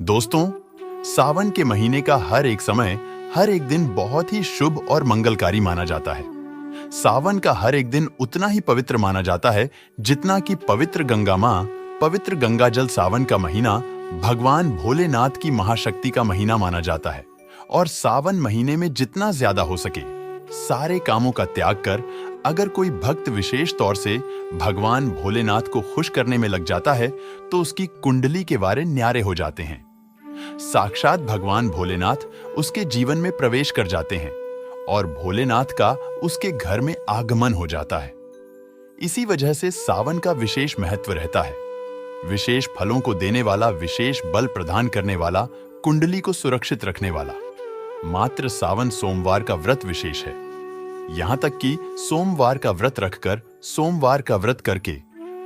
दोस्तों, सावन के महीने का हर एक समय, हर एक दिन बहुत ही शुभ और मंगलकारी माना जाता है। सावन का हर एक दिन उतना ही पवित्र माना जाता है जितना कि पवित्र गंगा माँ, पवित्र गंगा जल सावन का महीना भगवान भोलेनाथ की महाशक्ति का महीना माना जाता है। और सावन महीने में जितना ज्यादा हो सके सारे कामों का त्याग कर अगर कोई भक्त विशेष तौर से भगवान भोलेनाथ को खुश करने में लग जाता है तो उसकी कुंडली के वारे न्यारे हो जाते हैं। साक्षात भगवान भोलेनाथ उसके जीवन में प्रवेश कर जाते हैं और भोलेनाथ का उसके घर में आगमन हो जाता है। इसी वजह से सावन का विशेष महत्व रहता है। विशेष फलों को देने वाला, विशेष बल प्रदान करने वाला, कुंडली को सुरक्षित रखने वाला। मात्र सावन सोमवार का व्रत विशेष है। यहां तक कि सोमवार का व्रत रखकर, सोमवार का व्रत करके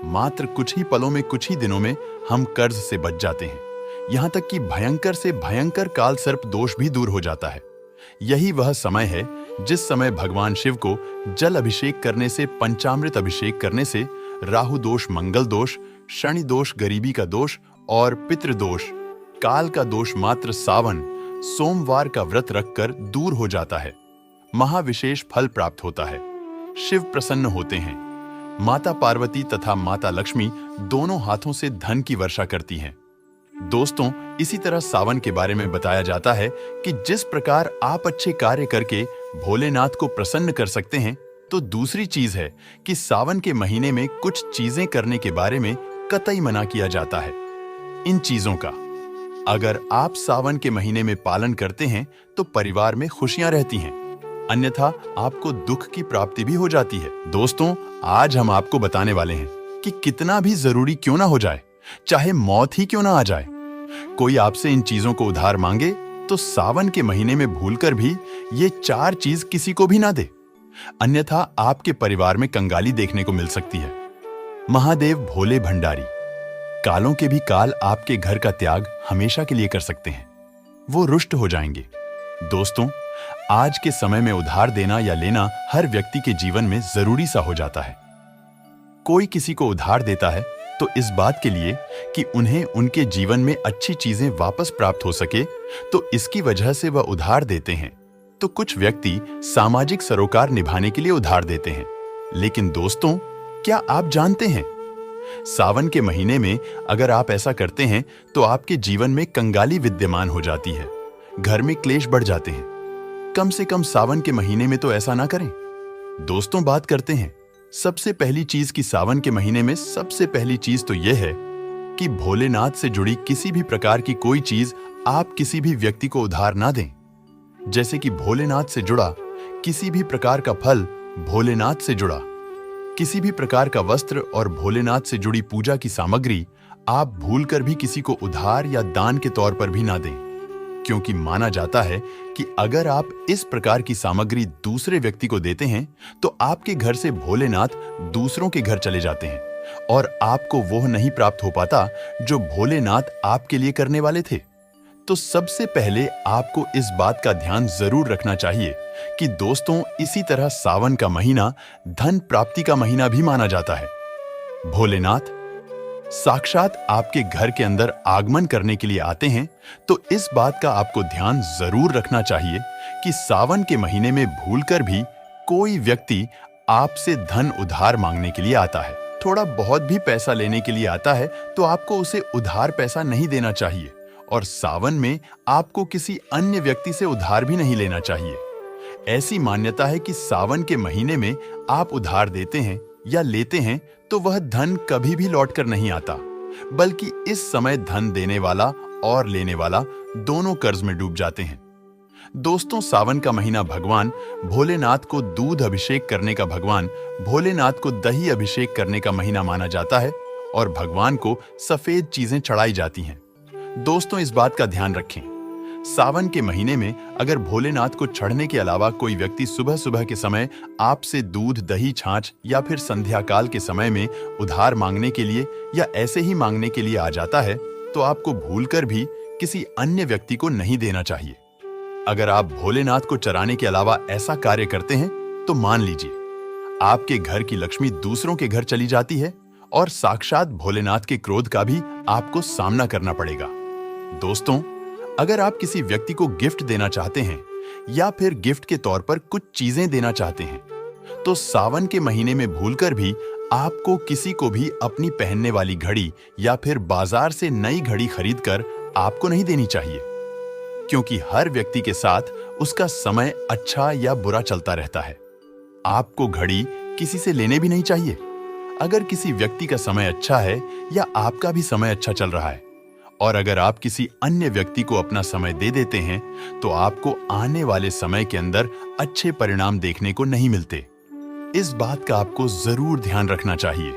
मात्र कुछ ही पलों में, कुछ ही दिनों में हम कर्ज से बच जाते हैं। यहां तक कि भयंकर से भयंकर काल सर्प दोष भी दूर हो जाता है। यही वह समय है जिस समय भगवान शिव को जल अभिषेक करने से, पंचामृत अभिषेक करने से राहु दोष, मंगल दोष, शनि दोष, गरीबी का दोष और पितृदोष, काल का दोष मात्र सावन सोमवार का व्रत रखकर दूर हो जाता है। महाविशेष फल प्राप्त होता है। शिव प्रसन्न होते हैं। माता पार्वती तथा माता लक्ष्मी दोनों हाथों से धन की वर्षा करती हैं। दोस्तों, इसी तरह सावन के बारे में बताया जाता है कि जिस प्रकार आप अच्छे कार्य करके भोलेनाथ को प्रसन्न कर सकते हैं, तो दूसरी चीज है कि सावन के महीने में कुछ चीजें करने के बारे में कतई मना किया जाता है। इन चीजों का अगर आप सावन के महीने में पालन करते हैं तो परिवार में खुशियां रहती हैं, अन्यथा आपको दुख की प्राप्ति भी हो जाती है। दोस्तों, आज हम आपको बताने वाले हैं कि कितना भी जरूरी क्यों ना हो जाए, चाहे मौत ही क्यों ना आ जाए, कोई आपसे इन चीजों को उधार मांगे तो सावन के महीने में भूलकर भी ये 4 चीज किसी को भी ना दे, अन्यथा आपके परिवार में कंगाली देखने को मिल सकती है। महादेव भोले भंडारी कालों के भी काल आपके घर का त्याग हमेशा के लिए कर सकते हैं। वो रुष्ट हो जाएंगे। दोस्तों, आज के समय में उधार देना या लेना हर व्यक्ति के जीवन में जरूरी सा हो जाता है। कोई किसी को उधार देता है तो इस बात के लिए कि उन्हें उनके जीवन में अच्छी चीजें वापस प्राप्त हो सके, तो इसकी वजह से वह उधार देते हैं। तो कुछ व्यक्ति सामाजिक सरोकार निभाने के लिए उधार देते हैं। लेकिन दोस्तों, क्या आप जानते हैं, सावन के महीने में अगर आप ऐसा करते हैं तो आपके जीवन में कंगाली विद्यमान हो जाती है, घर में क्लेश बढ़ जाते हैं। कम से कम सावन के महीने में तो ऐसा ना करें। दोस्तों, बात करते हैं सबसे पहली चीज की सावन के महीने में सबसे पहली चीज तो यह है कि भोलेनाथ से जुड़ी किसी भी प्रकार की कोई चीज आप किसी भी व्यक्ति को उधार ना दें। जैसे कि भोलेनाथ से जुड़ा किसी भी प्रकार का फल, भोलेनाथ से जुड़ा किसी भी प्रकार का वस्त्र और भोलेनाथ से जुड़ी पूजा की सामग्री आप भूलकर भी किसी को उधार या दान के तौर पर भी ना दें, क्योंकि माना जाता है कि अगर आप इस प्रकार की सामग्री दूसरे व्यक्ति को देते हैं तो आपके घर से भोलेनाथ दूसरों के घर चले जाते हैं और आपको वो नहीं प्राप्त हो पाता जो भोलेनाथ आपके लिए करने वाले थे। तो सबसे पहले आपको इस बात का ध्यान जरूर रखना चाहिए कि दोस्तों, इसी तरह सावन का महीना धन प्राप्ति का महीना भी माना जाता है। भोलेनाथ साक्षात आपके घर के अंदर आगमन करने के लिए आते हैं, तो इस बात का आपको ध्यान जरूर रखना चाहिए कि सावन के महीने में भूलकर भी कोई व्यक्ति आपसे धन उधार मांगने के लिए आता है, थोड़ा बहुत भी पैसा लेने के लिए आता है, तो आपको उसे उधार पैसा नहीं देना चाहिए और सावन में आपको किसी अन्य व्यक्ति से उधार भी नहीं लेना चाहिए। ऐसी मान्यता है कि सावन के महीने में आप उधार देते हैं या लेते हैं तो वह धन कभी भी लौटकर नहीं आता, बल्कि इस समय धन देने वाला और लेने वाला दोनों कर्ज में डूब जाते हैं। दोस्तों, सावन का महीना भगवान भोलेनाथ को दूध अभिषेक करने का, भगवान भोलेनाथ को दही अभिषेक करने का महीना माना जाता है और भगवान को सफेद चीजें चढ़ाई जाती हैं। दोस्तों, इस बात का ध्यान रखें, सावन के महीने में अगर भोलेनाथ को चढ़ने के अलावा कोई व्यक्ति सुबह सुबह के समय आपसे दूध, दही, छाछ या फिर संध्या काल के समय में उधार मांगने के लिए या ऐसे ही मांगने के लिए आ जाता है, तो आपको भूलकर भी किसी अन्य व्यक्ति को नहीं देना चाहिए। अगर आप भोलेनाथ को चराने के अलावा ऐसा कार्य करते हैं तो मान लीजिए आपके घर की लक्ष्मी दूसरों के घर चली जाती है और साक्षात भोलेनाथ के क्रोध का भी आपको सामना करना पड़ेगा। दोस्तों, अगर आप किसी व्यक्ति को गिफ्ट देना चाहते हैं या फिर गिफ्ट के तौर पर कुछ चीजें देना चाहते हैं, तो सावन के महीने में भूलकर भी आपको किसी को भी अपनी पहनने वाली घड़ी या फिर बाजार से नई घड़ी खरीदकर आपको नहीं देनी चाहिए, क्योंकि हर व्यक्ति के साथ उसका समय अच्छा या बुरा चलता रहता है। आपको घड़ी किसी से लेने भी नहीं चाहिए। अगर किसी व्यक्ति का समय अच्छा है या आपका भी समय अच्छा चल रहा है और अगर आप किसी अन्य व्यक्ति को अपना समय दे देते हैं, तो आपको आने वाले समय के अंदर अच्छे परिणाम देखने को नहीं मिलते। इस बात का आपको जरूर ध्यान रखना चाहिए।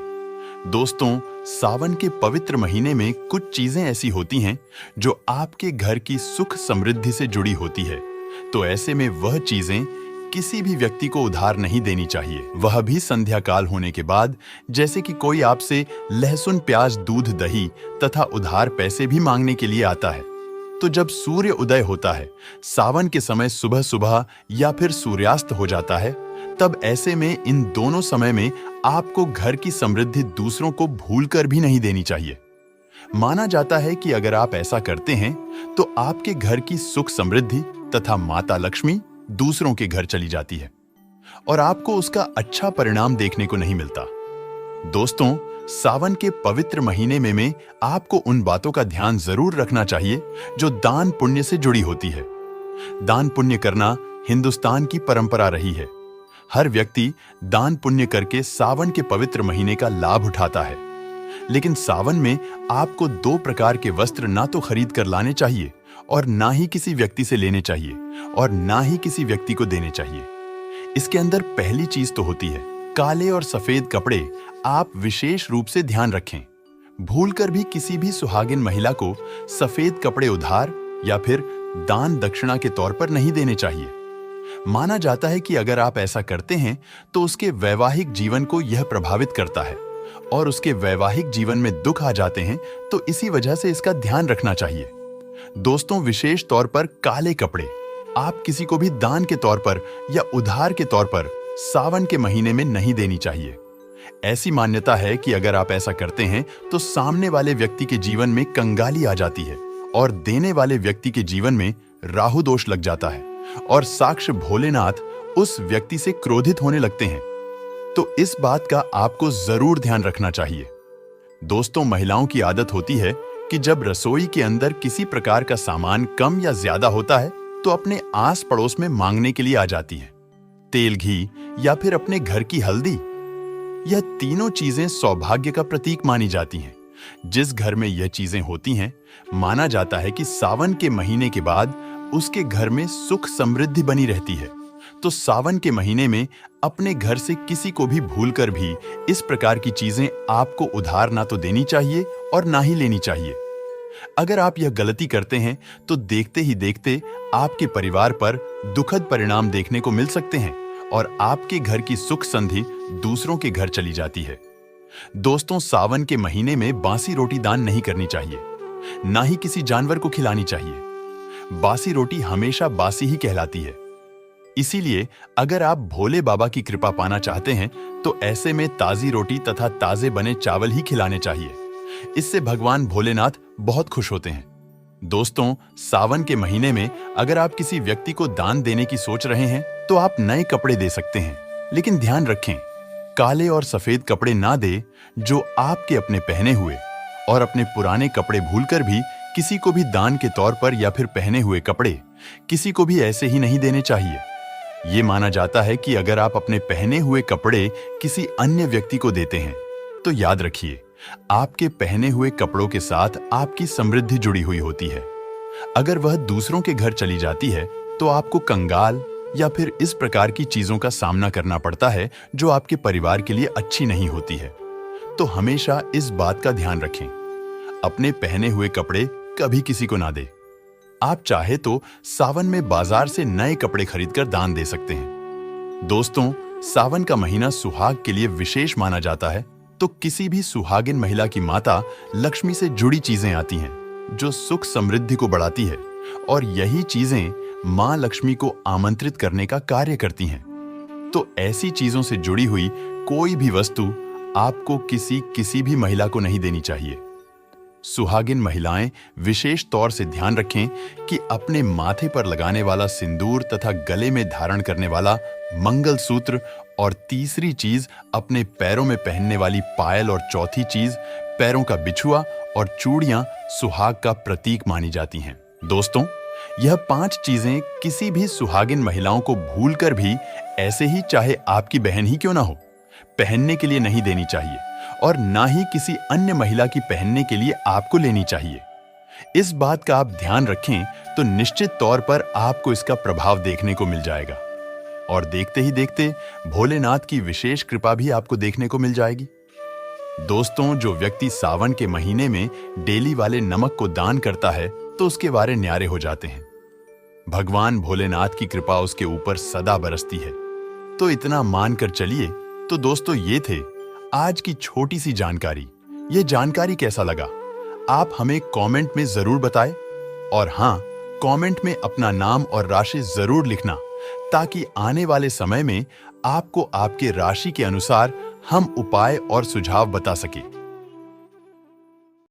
दोस्तों, सावन के पवित्र महीने में कुछ चीजें ऐसी होती हैं जो आपके घर की सुख समृद्धि से जुड़ी होती है, तो ऐसे में वह चीजें किसी भी व्यक्ति को उधार नहीं देनी चाहिए, वह भी संध्या काल होने के बाद। जैसे कि कोई आपसे लहसुन, प्याज, दूध, दही तथा उधार पैसे भी मांगने के लिए आता है, तो जब सूर्य उदय होता है, सावन के समय सुबह सुबह या फिर सूर्यास्त हो जाता है, तब ऐसे में इन दोनों समय में आपको घर की समृद्धि दूसरों को भूलकर भी नहीं देनी चाहिए। माना जाता है कि अगर आप ऐसा करते हैं तो आपके घर की सुख समृद्धि तथा माता लक्ष्मी दूसरों के घर चली जाती है और आपको उसका अच्छा परिणाम देखने को नहीं मिलता। दोस्तों, सावन के पवित्र महीने में आपको उन बातों का ध्यान जरूर रखना चाहिए जो दान पुण्य से जुड़ी होती है। दान पुण्य करना हिंदुस्तान की परंपरा रही है। हर व्यक्ति दान पुण्य करके सावन के पवित्र महीने का लाभ उठाता है, लेकिन सावन में आपको 2 प्रकार के वस्त्र ना तो खरीद कर लाने चाहिए और ना ही किसी व्यक्ति से लेने चाहिए और ना ही किसी व्यक्ति को देने चाहिए। इसके अंदर पहली चीज तो होती है काले और सफेद कपड़े। आप विशेष रूप से ध्यान रखें, भूलकर भी किसी भी सुहागिन महिला को सफेद कपड़े उधार या फिर दान दक्षिणा के तौर पर नहीं देने चाहिए। माना जाता है कि अगर आप ऐसा करते हैं तो उसके वैवाहिक जीवन को यह प्रभावित करता है और उसके वैवाहिक जीवन में दुख आ जाते हैं, तो इसी वजह से इसका ध्यान रखना चाहिए। दोस्तों, विशेष तौर पर काले कपड़े आप किसी को भी दान के तौर पर या उधार के तौर पर सावन के महीने में नहीं देनी चाहिए। ऐसी मान्यता है कि अगर आप ऐसा करते हैं तो सामने वाले व्यक्ति के जीवन में कंगाली आ जाती है और देने वाले व्यक्ति के जीवन में राहु दोष लग जाता है और साक्ष भोलेनाथ उस व्यक्ति से क्रोधित होने लगते हैं। तो इस बात का आपको जरूर ध्यान रखना चाहिए। दोस्तों, महिलाओं की आदत होती है कि जब रसोई के अंदर किसी प्रकार का सामान कम या ज्यादा होता है तो अपने आस पड़ोस में मांगने के लिए आ जाती है। तेल, घी या फिर अपने घर की हल्दी, यह तीनों चीजें सौभाग्य का प्रतीक मानी जाती हैं। जिस घर में यह चीजें होती हैं, माना जाता है कि सावन के महीने के बाद उसके घर में सुख समृद्धि बनी रहती है। तो सावन के महीने में अपने घर से किसी को भी भूलकर भी इस प्रकार की चीजें आपको उधार ना तो देनी चाहिए और ना ही लेनी चाहिए। अगर आप यह गलती करते हैं तो देखते ही देखते आपके परिवार पर दुखद परिणाम देखने को मिल सकते हैं और आपके घर की सुख संधि दूसरों के घर चली जाती है। दोस्तों, सावन के महीने में बासी रोटी दान नहीं करनी चाहिए, ना ही किसी जानवर को खिलानी चाहिए। बासी रोटी हमेशा बासी ही कहलाती है। इसीलिए अगर आप भोले बाबा की कृपा पाना चाहते हैं तो ऐसे में ताजी रोटी तथा ताजे बने चावल ही खिलाने चाहिए। इससे भगवान भोलेनाथ बहुत खुश होते हैं। दोस्तों, सावन के महीने में अगर आप किसी व्यक्ति को दान देने की सोच रहे हैं तो आप नए कपड़े दे सकते हैं, लेकिन ध्यान रखें काले और सफेद कपड़े ना दे जो आपके अपने पहने हुए, और अपने पुराने कपड़े भूलकर भी किसी को भी दान के तौर पर या फिर पहने हुए कपड़े किसी को भी ऐसे ही नहीं देने चाहिए। ये माना जाता है कि अगर आप अपने पहने हुए कपड़े किसी अन्य व्यक्ति को देते हैं तो याद रखिए आपके पहने हुए कपड़ों के साथ आपकी समृद्धि जुड़ी हुई होती है। अगर वह दूसरों के घर चली जाती है तो आपको कंगाल या फिर इस प्रकार की चीजों का सामना करना पड़ता है जो आपके परिवार के लिए अच्छी नहीं होती है। तो हमेशा इस बात का ध्यान रखें, अपने पहने हुए कपड़े कभी किसी को ना दे। आप चाहे तो सावन में बाजार से नए कपड़े खरीदकर दान दे सकते हैं। दोस्तों, सावन का महीना सुहाग के लिए विशेष माना जाता है, तो किसी भी सुहागिन महिला की माता लक्ष्मी से जुड़ी चीजें आती हैं जो सुख समृद्धि को बढ़ाती है और यही चीजें मां लक्ष्मी को आमंत्रित करने का कार्य करती हैं। तो ऐसी चीजों से जुड़ी हुई कोई भी वस्तु आपको किसी भी महिला को नहीं देनी चाहिए। सुहागिन महिलाएं विशेष तौर से ध्यान रखें कि अपने माथे पर लगाने वाला सिंदूर तथा गले में धारण करने वाला मंगलसूत्र और तीसरी चीज अपने पैरों में पहनने वाली पायल और चौथी चीज पैरों का बिछुआ और चूड़ियां सुहाग का प्रतीक मानी जाती हैं। दोस्तों, यह 5 चीजें किसी भी सुहागिन महिलाओं को भूलकर भी ऐसे ही चाहे आपकी बहन ही क्यों ना हो, पहनने के लिए नहीं देनी चाहिए और ना ही किसी अन्य महिला की पहनने के लिए आपको लेनी चाहिए। इस बात का आप ध्यान रखें तो निश्चित तौर पर आपको इसका प्रभाव देखने को मिल जाएगा और देखते ही देखते भोलेनाथ की विशेष कृपा भी आपको देखने को मिल जाएगी। दोस्तों, जो व्यक्ति सावन के महीने में डेली वाले नमक को दान करता है तो उसके वारे न्यारे हो जाते हैं। भगवान भोलेनाथ की कृपा उसके ऊपर सदा बरसती है। तो इतना मानकर चलिए। तो दोस्तों, ये थे आज की छोटी सी जानकारी। ये जानकारी कैसा लगा आप हमें कमेंट में जरूर बताएं और हाँ, कमेंट में अपना नाम और राशि जरूर लिखना ताकि आने वाले समय में आपको आपके राशि के अनुसार हम उपाय और सुझाव बता सकें।